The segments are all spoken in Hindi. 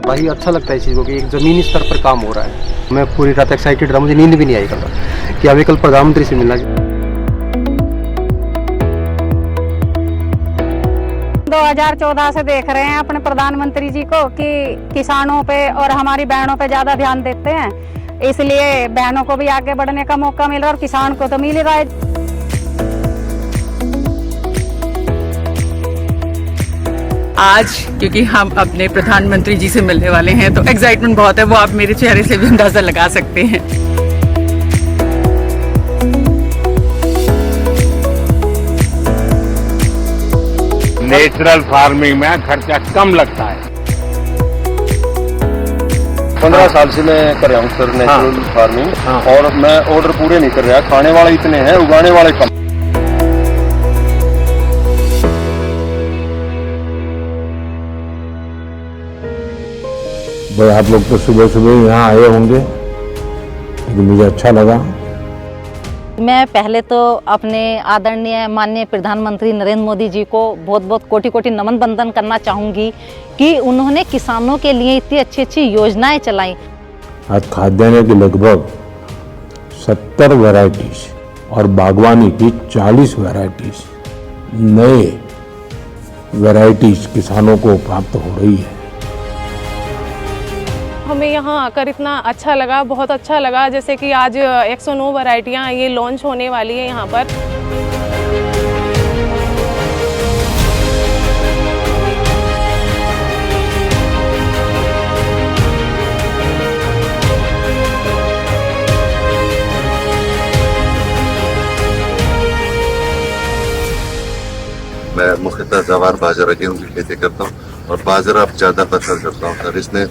भाई अच्छा लगता है इस चीज़ को कि एक ज़मीनी स्तर पर काम हो रहा है। मैं पूरी रात एक्साइटेड रहा, मुझे नींद भी नहीं आई कल कि हमें कल प्रधानमंत्री से मिलना। 2014 से देख रहे हैं अपने प्रधानमंत्री जी को कि किसानों पे और हमारी बहनों पे ज्यादा ध्यान देते हैं, इसलिए बहनों को भी आगे बढ़ने का मौका मिल रहा है और किसान को तो मिल रहा है। आज क्योंकि हम अपने प्रधानमंत्री जी से मिलने वाले हैं तो एक्साइटमेंट बहुत है, वो आप मेरे चेहरे से भी अंदाजा लगा सकते हैं। नेचुरल फार्मिंग में खर्चा कम लगता है। 15 साल से मैं कर रहा हूँ सर नेचुरल फार्मिंग। और मैं ऑर्डर पूरे नहीं कर रहा, खाने वाले इतने हैं, उगाने वाले कम। भाई आप लोग तो सुबह सुबह यहाँ आए होंगे, लेकिन मुझे अच्छा लगा। मैं पहले तो अपने आदरणीय माननीय प्रधानमंत्री नरेंद्र मोदी जी को बहुत बहुत कोटि कोटि नमन बंदन करना चाहूँगी कि उन्होंने किसानों के लिए इतनी अच्छी अच्छी योजनाएं चलाई। आज खाद्यान्न की लगभग 70 वैरायटीज और बागवानी की 40 वैरायटीज, नए वैरायटीज किसानों को प्राप्त हो रही है। हमें यहाँ आकर इतना अच्छा लगा, बहुत अच्छा लगा। जैसे कि आज 109 वैरायटियाँ ये लॉन्च होने वाली है यहाँ पर। मैं मुख्यतः जवार बाजरा गेहूं की खेती करता हूँ और बाजरा ज़्यादा प्रेफर करता हूँ सर। इसने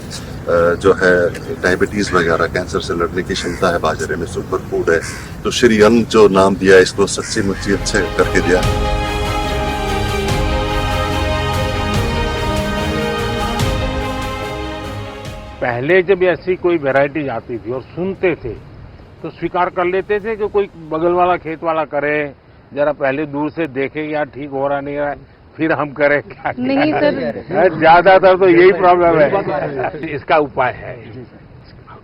जो है डायबिटीज़ वगैरह कैंसर से लड़ने की क्षमता है, बाजरे में सुपर फूड है। तो श्री अन्न जो नाम दिया इसको सच्ची मुच्ची अच्छे करके दिया। पहले जब ऐसी कोई वैरायटी आती थी और सुनते थे तो स्वीकार कर लेते थे कि कोई बगल वाला खेत वाला करे, जरा पहले दूर से देखे यार ठीक हो रहा नहीं रहा है, फिर हम करें क्या। नहीं सर, ज्यादातर तो यही प्रॉब्लम है। इसका उपाय है,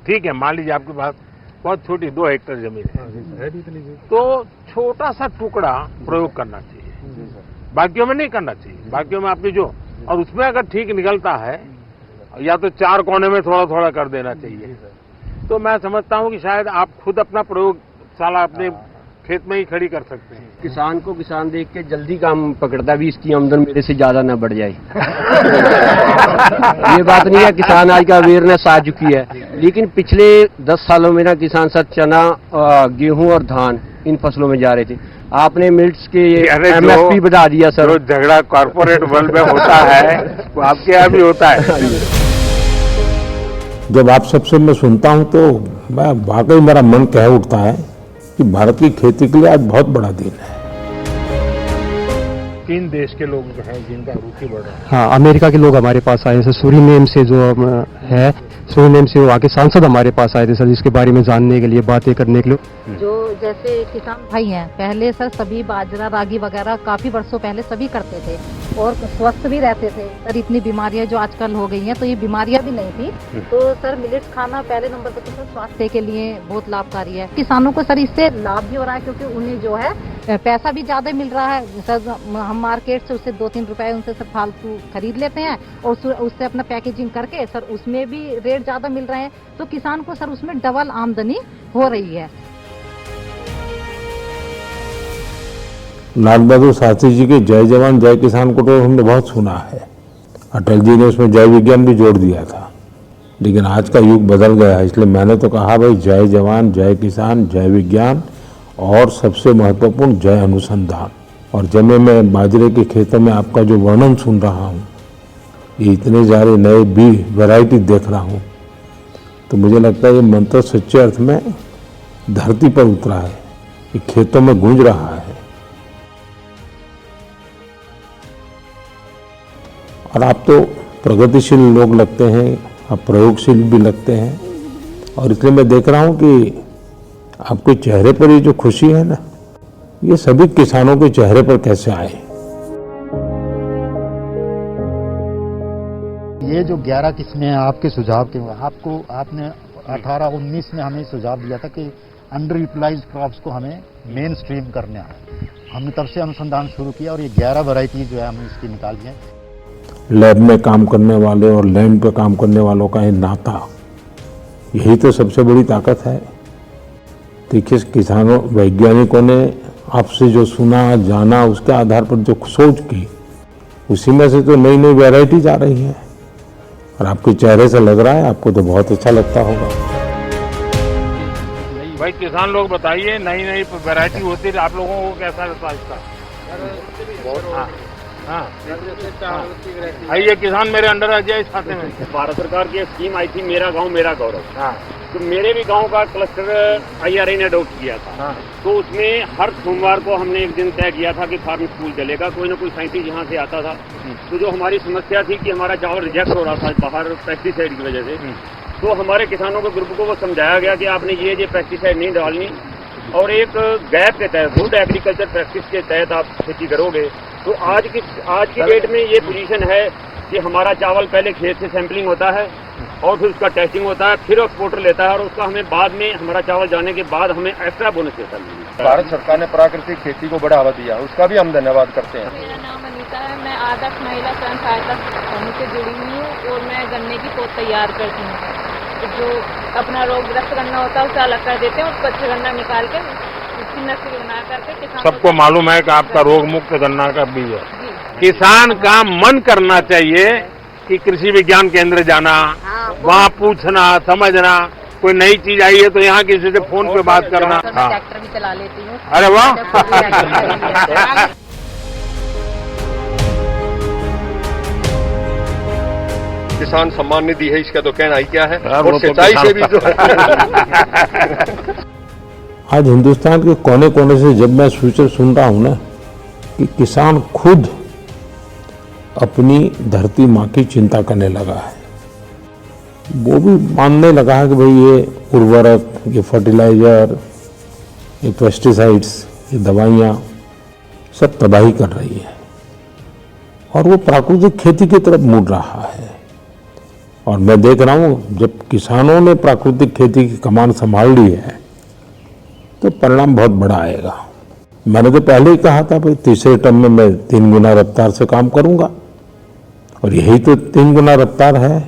ठीक है, मान लीजिए आपके पास बहुत छोटी 2 हेक्टेयर जमीन है तो छोटा सा टुकड़ा प्रयोग करना चाहिए, बाकियों में नहीं करना चाहिए। बाकियों में आपकी जो, और उसमें अगर ठीक निकलता है या तो 4 कोने में थोड़ा थोड़ा कर देना चाहिए। तो मैं समझता हूँ कि शायद आप खुद अपना प्रयोगशाला अपने खेत में ही खड़ी कर सकते हैं। किसान को किसान देख के जल्दी काम पकड़ता भी, इसकी आमदन मेरे से ज्यादा ना बढ़ जाए। ये बात नहीं है, किसान आज का अवेयरनेस आ चुकी है, लेकिन पिछले 10 सालों में ना किसान सब चना, गेहूं और धान इन फसलों में जा रहे थे। आपने मिल्ट्स के MSP बढ़ा दिया सर। जो झगड़ा कॉर्पोरेट वर्ल्ड में होता है वो आपके यहाँ भी होता है। जब आप सबसे मैं सुनता हूँ तो मैं वाकई मेरा मन कह उठता है कि भारत की खेती के लिए आज बहुत बड़ा दिन है। 3 देश के लोग जो हैं जिनका रुचि बढ़ रहा है। हाँ, अमेरिका के लोग हमारे पास आए सर, सूरीनेम से जो है, सूरीनेम से वहाँ के सांसद हमारे पास आए थे सर, इसके बारे में जानने के लिए, बातें करने के लिए। जो जैसे किसान भाई हैं, पहले सर सभी बाजरा रागी वगैरह काफी वर्षों पहले सभी करते थे और स्वस्थ भी रहते थे सर। इतनी बीमारियां जो आजकल हो गई हैं तो ये बीमारियां भी नहीं थी। तो सर मिलेट्स खाना पहले नंबर पर तो सर स्वास्थ्य के लिए बहुत लाभकारी है। किसानों को सर इससे लाभ भी हो रहा है क्योंकि उन्हें जो है पैसा भी ज्यादा मिल रहा है सर। हम मार्केट से उससे 2-3 रुपए उनसे सर फालतू खरीद लेते हैं और उससे अपना पैकेजिंग करके सर उसमें भी रेट ज्यादा मिल रहे हैं, तो किसान को सर उसमें डबल आमदनी हो रही है। लाल बहादुर शास्त्री जी के जय जवान जय किसान को तो हमने बहुत सुना है, अटल जी ने उसमें जय विज्ञान भी जोड़ दिया था, लेकिन आज का युग बदल गया है। इसलिए मैंने तो कहा भाई जय जवान जय किसान जय विज्ञान और सबसे महत्वपूर्ण जय अनुसंधान। और जब मैं बाजरे के खेतों में आपका जो वर्णन सुन रहा हूँ, ये इतने सारे नए बीज वैरायटी देख रहा हूँ, तो मुझे लगता है ये मंत्र सच्चे अर्थ में धरती पर उतरा है, ये खेतों में गूंज रहा है। और आप तो प्रगतिशील लोग लगते हैं, आप प्रयोगशील भी लगते हैं, और इसलिए मैं देख रहा हूँ कि आपके चेहरे पर ये जो खुशी है ना, ये सभी किसानों के चेहरे पर कैसे आए। ये जो 11 किस्में हैं आपके सुझाव के, आपने 18-19 में हमें सुझाव दिया था कि अंडर यूटिलाइज्ड क्रॉप्स को हमें मेन स्ट्रीम करना है। हमने तब से अनुसंधान शुरू किया और ये 11 वैरायटी जो है हमने इसकी निकाली है। लैब में काम करने वाले और लैंड पे काम करने वालों का ये नाता, यही तो सबसे बड़ी ताकत है। देखिए, किसानों वैज्ञानिकों ने आपसे जो सुना जाना, उसके आधार पर जो सोच की, उसी में से तो नई नई वैरायटीज आ रही है। और आपके चेहरे से लग रहा है आपको तो बहुत अच्छा लगता होगा। भाई किसान लोग बताइए, नई नई वैरायटी होती है, आप लोगों को कैसा लगता है इसका? हाँ, ये किसान मेरे अंडर आ जाए इस खाते में। भारत सरकार की स्कीम आई थी मेरा गांव मेरा गौरव। हाँ, तो मेरे भी गांव का क्लस्टर IRA ने अडॉप्ट किया था। हाँ। तो उसमें हर सोमवार को हमने एक दिन तय किया था कि फार्म स्कूल चलेगा, कोई ना कोई साइंटिस्ट यहाँ से आता था। तो जो हमारी समस्या थी कि हमारा चावल रिजेक्ट हो रहा था बाहर पेस्टिसाइड की वजह से, तो हमारे किसानों के ग्रुप को वो समझाया गया कि आपने ये पेस्टिसाइड नहीं डालनी और एक गैप के तहत गुड एग्रीकल्चर प्रैक्टिस के तहत आप खेती करोगे। तो आज की डेट में ये पोजीशन है कि हमारा चावल पहले खेत से सैंपलिंग होता है और फिर उसका टेस्टिंग होता है, फिर एक्सपोर्टर लेता है और उसका हमें बाद में हमारा चावल जाने के बाद हमें एक्स्ट्रा बोनस देता है। भारत सरकार ने प्राकृतिक खेती को बढ़ावा दिया, उसका भी हम धन्यवाद करते हैं। मेरा नाम अनीता है, मैं आदर्श महिला स्वयं सहायता समूह से जुड़ी हुई हूँ और मैं गन्ने की पोत तैयार करती हूँ। जो अपना रोगग्रस्त गन्ना होता है उसे अलग कर देते हैं और स्वच्छ गन्ना निकाल के उसकी नस्ल बना करके किसान सबको मालूम है कि आपका रोग मुक्त गन्ना का बीज है। किसान का मन करना चाहिए कि कृषि विज्ञान केंद्र जाना, वहाँ पूछना समझना, कोई नई चीज आई है तो यहाँ किसी से फोन पे बात करना। हाँ, ट्रैक्टर भी चला लेती हूँ। अरे वाह। किसान सम्मान निधि है, इसका तो कहना ही क्या है। और सिंचाई से भी जो आज हिंदुस्तान के कोने कोने से जब मैं फ्यूचर सुन रहा हूं ना कि किसान खुद अपनी धरती माँ की चिंता करने लगा है, वो भी मानने लगा है कि भाई ये उर्वरक, ये फर्टिलाइजर, ये पेस्टिसाइड्स, ये दवाइयाँ सब तबाही कर रही है और वो प्राकृतिक खेती की तरफ मुड़ रहा है। और मैं देख रहा हूँ जब किसानों ने प्राकृतिक खेती की कमान संभाल ली है तो परिणाम बहुत बड़ा आएगा। मैंने तो पहले ही कहा था भाई तीसरे टर्म में मैं 3 गुना रफ्तार से काम करूंगा और यही तो 3 गुना रफ्तार है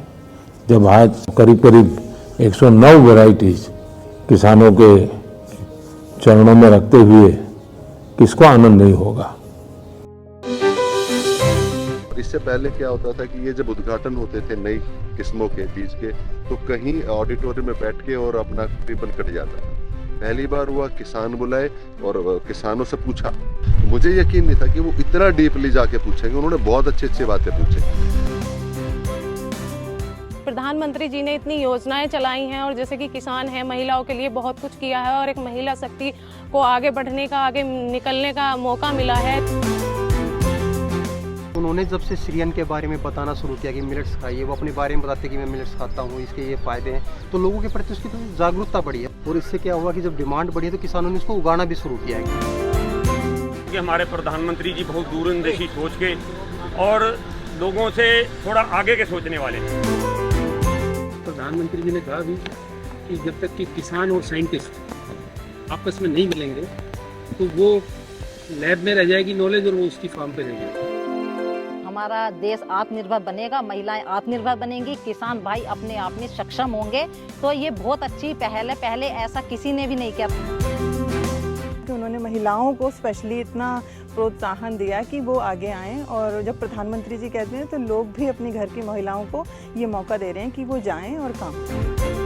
जब आज करीब करीब 109 वैरायटीज किसानों के चरणों में रखते हुए किसको आनंद नहीं होगा। इससे पहले क्या होता था कि ये जब उद्घाटन होते थे नई किस्मों के बीज के, तो कहीं ऑडिटोरियम में बैठ के और अपना रिबन कट जाता था। पहली बार हुआ किसान बुलाए और किसानों से पूछा, मुझे यकीन नहीं था कि वो इतना डीपली जाके पूछेंगे। उन्होंने बहुत अच्छी अच्छी बातें पूछी। प्रधानमंत्री जी ने इतनी योजनाएं चलाई हैं और जैसे कि किसान है, महिलाओं के लिए बहुत कुछ किया है और एक महिला शक्ति को आगे बढ़ने का, आगे निकलने का मौका मिला है। उन्होंने जब से श्रीयन के बारे में बताना शुरू किया कि मिलेट्स खाइए, वो अपने बारे में बताते कि मैं मिलेट्स खाता हूँ, इसके ये फायदे हैं, तो लोगों के प्रति उसकी तो जागरूकता बढ़ी है। और इससे क्या हुआ कि जब डिमांड बढ़ी तो किसानों ने इसको उगाना भी शुरू किया है। कि हमारे प्रधानमंत्री जी बहुत दूरंदेशी सोच के और लोगों से थोड़ा आगे के सोचने वाले हैं। प्रधानमंत्री जी ने कहा भी कि जब तक कि किसान और साइंटिस्ट आपस में नहीं मिलेंगे तो वो लैब में रह जाएगी नॉलेज और वो उसकी फार्म पे रहेगी। हमारा देश आत्मनिर्भर बनेगा, महिलाएं आत्मनिर्भर बनेंगी, किसान भाई अपने आप में सक्षम होंगे, तो ये बहुत अच्छी पहल है। पहले ऐसा किसी ने भी नहीं किया। तो उन्होंने महिलाओं को स्पेशली इतना प्रोत्साहन दिया कि वो आगे आएं और जब प्रधानमंत्री जी कहते हैं तो लोग भी अपनी घर की महिलाओं को ये मौका दे रहे हैं कि वो जाएं और काम करें।